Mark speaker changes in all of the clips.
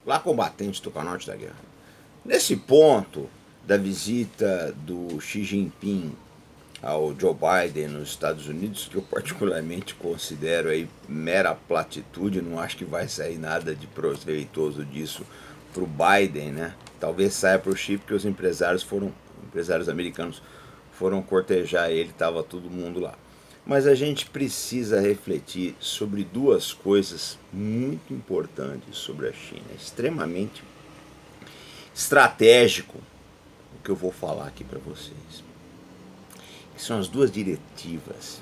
Speaker 1: lá combatente do norte da guerra. Nesse ponto da visita do Xi Jinping ao Joe Biden nos Estados Unidos, que eu particularmente considero aí mera platitude, não acho que vai sair nada de proveitoso disso para o Biden, né? Talvez saia para o Xi, porque os empresários americanos foram cortejar ele, estava todo mundo lá. Mas a gente precisa refletir sobre duas coisas muito importantes sobre a China, extremamente estratégico o que eu vou falar aqui para vocês. São as duas diretivas,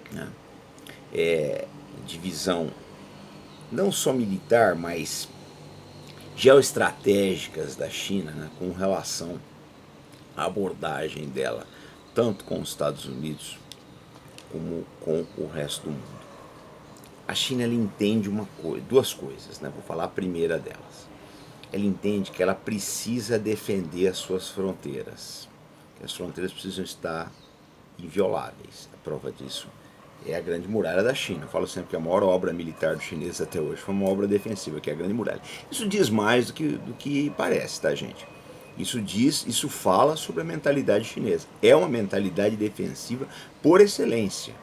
Speaker 1: né? De visão não só militar, mas geoestratégicas da China, né, com relação à abordagem dela, tanto com os Estados Unidos como com o resto do mundo. A China ela entende duas coisas, né? Vou falar a primeira delas. Ela entende que ela precisa defender as suas fronteiras, que as fronteiras precisam estar invioláveis. A prova disso é a Grande Muralha da China. Eu falo sempre que a maior obra militar dos chineses até hoje foi uma obra defensiva, que é a Grande Muralha. Isso diz mais do que parece, tá, gente? Isso fala sobre a mentalidade chinesa. É uma mentalidade defensiva por excelência.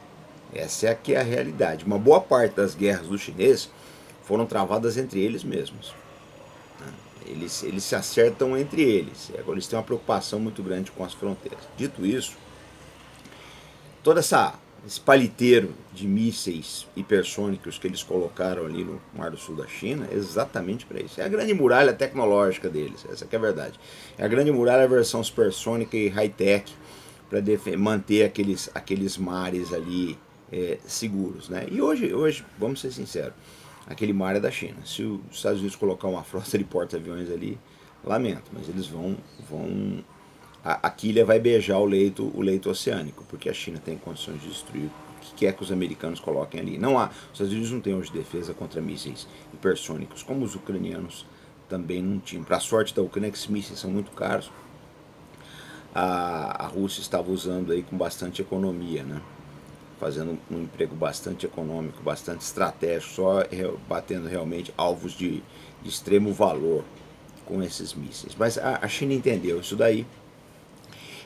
Speaker 1: Essa é que é a realidade. Uma boa parte das guerras dos chineses foram travadas entre eles mesmos. Eles se acertam entre eles. Agora eles têm uma preocupação muito grande com as fronteiras. Dito isso, todo esse paliteiro de mísseis hipersônicos que eles colocaram ali no Mar do Sul da China é exatamente para isso. É a grande muralha tecnológica deles, essa que é a verdade. É a grande muralha versão supersônica e high-tech para manter aqueles mares ali seguros, né? E hoje, vamos ser sinceros, aquele mar é da China. Se os Estados Unidos colocar uma frota de porta-aviões ali, lamento, mas eles vão a quilha vai beijar o leito oceânico, porque a China tem condições de destruir o que quer que os americanos coloquem ali. Não há, os Estados Unidos não têm hoje defesa contra mísseis hipersônicos, como os ucranianos também não tinham. Para a sorte da Ucrânia, que esses mísseis são muito caros, a Rússia estava usando aí com bastante economia, né? Fazendo um emprego bastante econômico, bastante estratégico, só batendo realmente alvos de extremo valor com esses mísseis. Mas a China entendeu isso daí.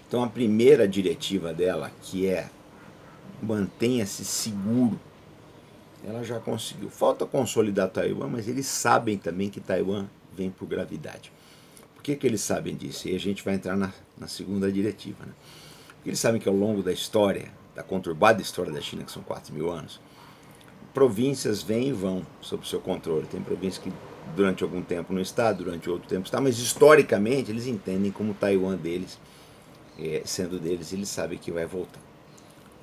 Speaker 1: Então a primeira diretiva dela, que é mantenha-se seguro, ela já conseguiu. Falta consolidar Taiwan, mas eles sabem também que Taiwan vem por gravidade. Por que eles sabem disso? E a gente vai entrar na segunda diretiva, né? Porque eles sabem que ao longo da história, da conturbada história da China, que são 4.000 anos, províncias vêm e vão sob seu controle. Tem províncias que durante algum tempo não está, durante outro tempo está, mas historicamente eles entendem como Taiwan deles, sendo deles, eles sabem que vai voltar.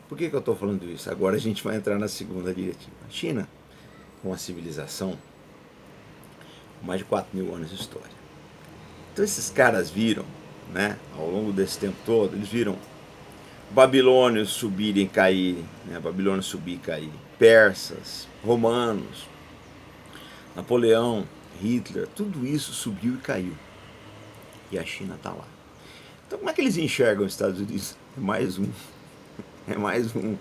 Speaker 1: Por que eu estou falando isso? Agora a gente vai entrar na segunda diretiva. A China, com uma civilização com mais de 4.000 anos de história. Então esses caras viram, né, ao longo desse tempo todo, eles viram babilônios subirem e caírem, né, Babilônia subir e cair, persas, romanos, Napoleão, Hitler, tudo isso subiu e caiu. E a China está lá. Então como é que eles enxergam os Estados Unidos? É mais um.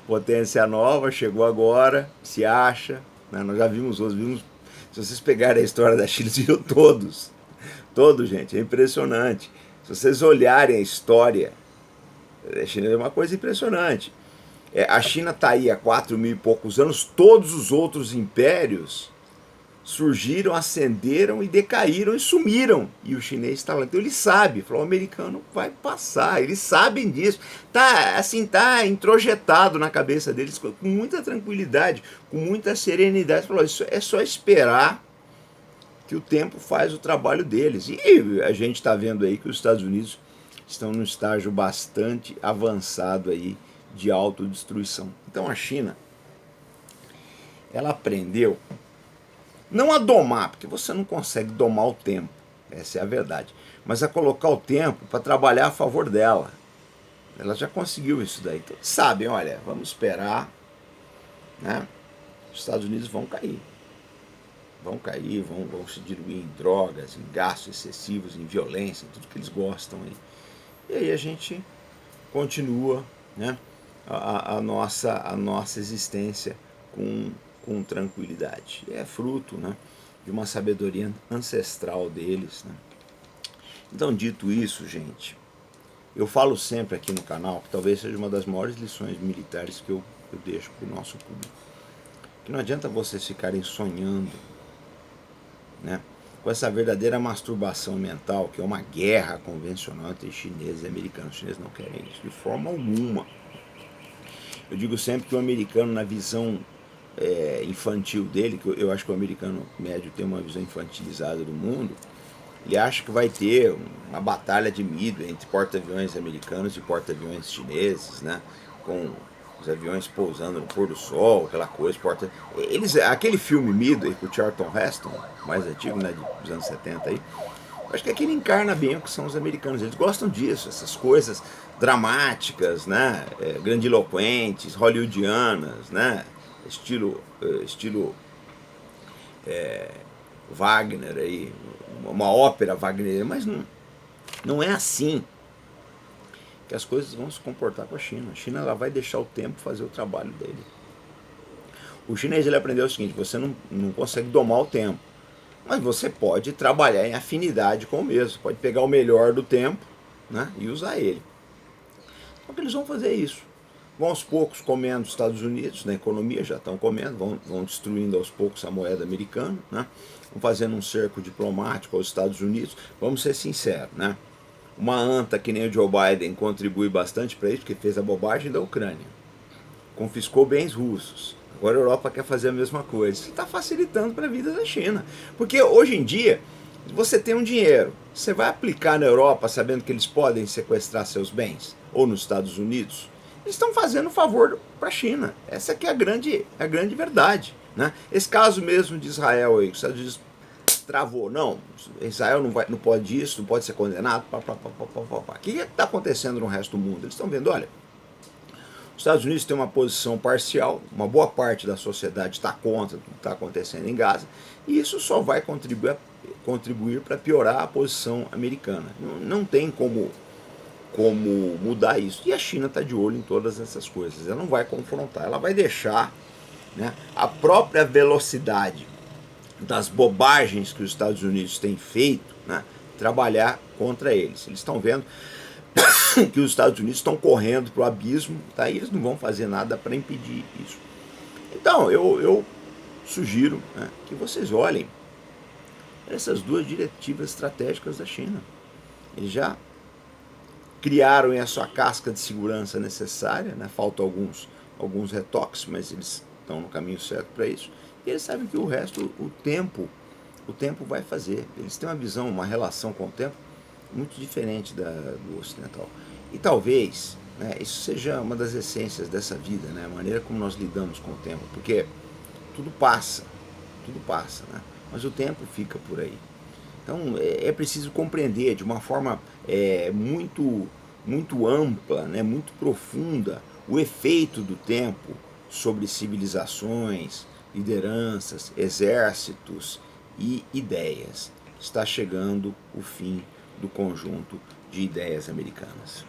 Speaker 1: Potência nova, chegou agora, se acha. Né? Nós já vimos outros, se vocês pegarem a história da China, vocês viram todos. Todos, gente, é impressionante. Se vocês olharem a história, a China é uma coisa impressionante. A China está aí há 4.000 e poucos anos, todos os outros impérios surgiram, ascenderam e decaíram e sumiram. E o chinês está lá. Então ele sabe, falou, o americano vai passar, eles sabem disso. Tá introjetado na cabeça deles com muita tranquilidade, com muita serenidade. Falou, isso é só esperar que o tempo faz o trabalho deles. E a gente está vendo aí que os Estados Unidos estão num estágio bastante avançado aí de autodestruição. Então a China, ela aprendeu não a domar, porque você não consegue domar o tempo, essa é a verdade, mas a colocar o tempo para trabalhar a favor dela. Ela já conseguiu isso daí. Então, sabem, olha, vamos esperar, né? Os Estados Unidos vão cair. Vão se diluir em drogas, em gastos excessivos, em violência, em tudo que eles gostam aí. E aí a gente continua, né, a nossa existência com tranquilidade. É fruto, né, de uma sabedoria ancestral deles, né? Então, dito isso, gente, eu falo sempre aqui no canal que talvez seja uma das maiores lições militares que eu deixo para o nosso público. Que não adianta vocês ficarem sonhando, né, com essa verdadeira masturbação mental, que é uma guerra convencional entre chineses e americanos. Os chineses não querem isso de forma alguma. Eu digo sempre que o americano, na visão infantil dele, que eu acho que o americano médio tem uma visão infantilizada do mundo, ele acha que vai ter uma batalha de Midway entre porta-aviões americanos e porta-aviões chineses, né, com os aviões pousando no pôr do sol, aquela coisa, aquele filme Midway com o Charlton Heston, mais antigo, né, dos anos 70 aí, acho que aquele encarna bem o que são os americanos. Eles gostam disso, essas coisas dramáticas, né, grandiloquentes, hollywoodianas, né, estilo Wagner aí, uma ópera Wagner, mas não é assim que as coisas vão se comportar com a China. A China, ela vai deixar o tempo fazer o trabalho dele. O chinês, ele aprendeu o seguinte: você não consegue domar o tempo, mas você pode trabalhar em afinidade com o mesmo. Você pode pegar o melhor do tempo, né, e usar ele. Então que eles vão fazer isso. Vão aos poucos comendo os Estados Unidos, na economia já estão comendo, vão destruindo aos poucos a moeda americana, né? Vão fazendo um cerco diplomático aos Estados Unidos. Vamos ser sinceros, né? Uma anta que nem o Joe Biden contribui bastante para isso, porque fez a bobagem da Ucrânia. Confiscou bens russos. Agora a Europa quer fazer a mesma coisa. Isso está facilitando para a vida da China. Porque hoje em dia, você tem um dinheiro, você vai aplicar na Europa sabendo que eles podem sequestrar seus bens? Ou nos Estados Unidos? Eles estão fazendo um favor para a China. Essa aqui é a grande verdade, né? Esse caso mesmo de Israel aí, os Estados Unidos travou. Não, Israel não pode isso, não pode ser condenado. O que está acontecendo no resto do mundo? Eles estão vendo, olha, os Estados Unidos têm uma posição parcial, uma boa parte da sociedade está contra o que está acontecendo em Gaza, e isso só vai contribuir para piorar a posição americana. Não tem como mudar isso. E a China está de olho em todas essas coisas. Ela não vai confrontar, ela vai deixar, né, a própria velocidade das bobagens que os Estados Unidos têm feito, né, trabalhar contra eles. Eles estão vendo que os Estados Unidos estão correndo para o abismo, tá? E eles não vão fazer nada para impedir isso. Então, eu sugiro, né, que vocês olhem essas duas diretivas estratégicas da China. Eles já criaram a sua casca de segurança necessária, né? Faltam alguns retoques, mas eles estão no caminho certo para isso. E eles sabem que o resto, o tempo vai fazer. Eles têm uma visão, uma relação com o tempo muito diferente do ocidental. E talvez, né, isso seja uma das essências dessa vida, né, a maneira como nós lidamos com o tempo, porque tudo passa, né, mas o tempo fica por aí. Então é preciso compreender de uma forma muito ampla, né, muito profunda, o efeito do tempo sobre civilizações, lideranças, exércitos e ideias. Está chegando o fim do conjunto de ideias americanas.